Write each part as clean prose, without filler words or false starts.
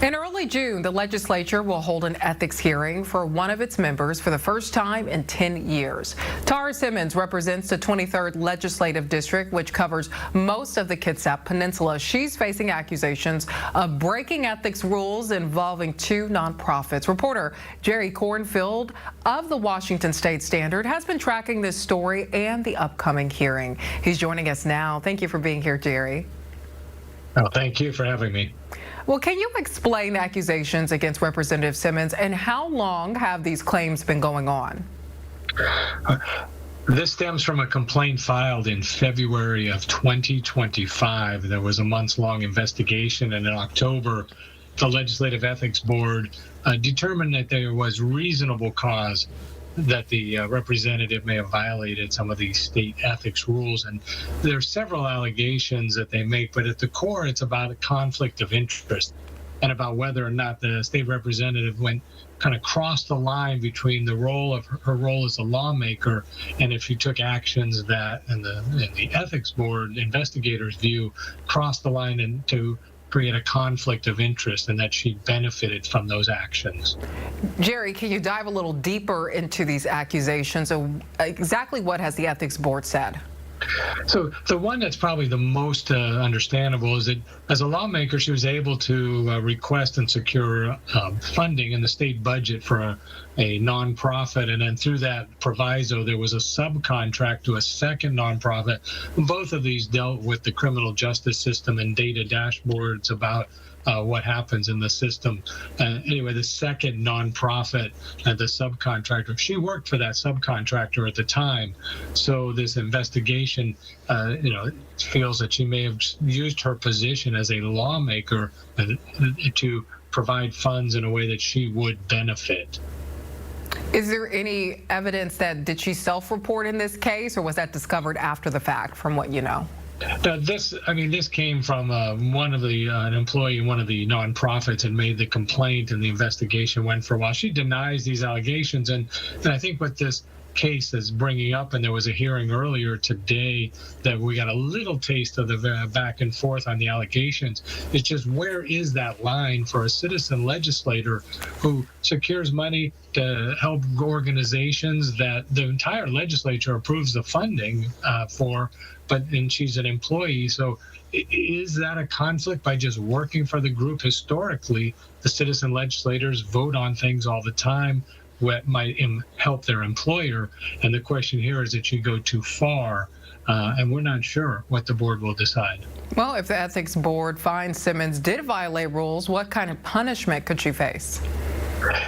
In early June, the legislature will hold an ethics hearing for one of its members for the first time in 10 years. Tarra Simmons represents the 23rd Legislative District, which covers most of the Kitsap Peninsula. She's facing accusations of breaking ethics rules involving two nonprofits. Reporter Jerry Cornfield of the Washington State Standard has been tracking this story and the upcoming hearing. He's joining us now. Thank you for being here, Jerry. Oh, thank you for having me. Well, can you explain the accusations against Representative Simmons and how long have these claims been going on? This stems from a complaint filed in February of 2025. There was a months-long investigation, and in October, the Legislative Ethics Board determined that there was reasonable cause that the representative may have violated some of these state ethics rules. And there are several allegations that they make, but at the core, it's about a conflict of interest and about whether or not the state representative kind of crossed the line between the role of her role as a lawmaker, and if she took actions that, in the ethics board investigators' view, crossed the line into create a conflict of interest, and that she benefited from those actions. Jerry, can you dive a little deeper into these accusations? So exactly what has the ethics board said? So the one that's probably the most understandable is that as a lawmaker, she was able to request and secure funding in the state budget for a nonprofit, and then through that proviso, there was a subcontract to a second nonprofit. Both of these dealt with the criminal justice system and data dashboards about what happens in the system. Anyway, the second nonprofit, the subcontractor, she worked for that subcontractor at the time. So this investigation, feels that she may have used her position as a lawmaker to provide funds in a way that she would benefit. Is there any evidence did she self-report in this case, or was that discovered after the fact, from what you know? This came from an employee in one of the nonprofits and made the complaint, and the investigation went for a while. She denies these allegations, and I think what this case is bringing up, and there was a hearing earlier today that we got a little taste of the back and forth on the allegations. It's just, where is that line for a citizen legislator who secures money to help organizations that the entire legislature approves the funding for, and she's an employee? So is that a conflict by just working for the group? Historically, the citizen legislators vote on things all the time what might help their employer, and the question here is, that you go too far, and we're not sure what the board will decide. Well, if the ethics board finds Simmons did violate rules, what kind of punishment could she face?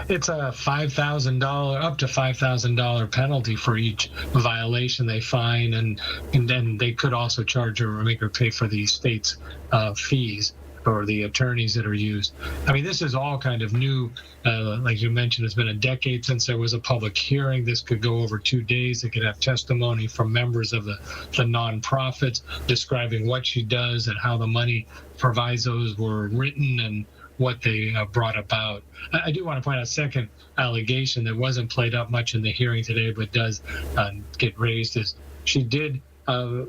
It's a $5,000 up to $5,000 penalty for each violation they find, and then they could also charge her or make her pay for the state's fees or the attorneys that are used. I mean, this is all kind of new. Like you mentioned, it's been a decade since there was a public hearing. This could go over 2 days. It could have testimony from members of the nonprofits describing what she does and how the money provisos were written and what they brought about. I do want to point out a second allegation that wasn't played up much in the hearing today, but does get raised, is she did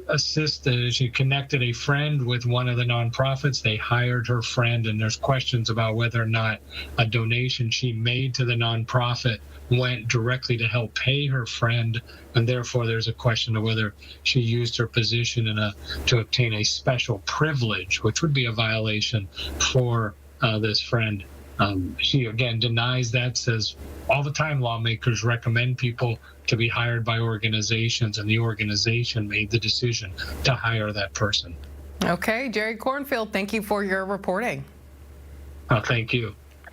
assist. She connected a friend with one of the nonprofits. They hired her friend, and there's questions about whether or not a donation she made to the nonprofit went directly to help pay her friend, and therefore there's a question of whether she used her position to obtain a special privilege, which would be a violation for this friend. She again denies that, says all the time lawmakers recommend people to be hired by organizations, and the organization made the decision to hire that person. Okay, Jerry Cornfield, thank you for your reporting. Thank you.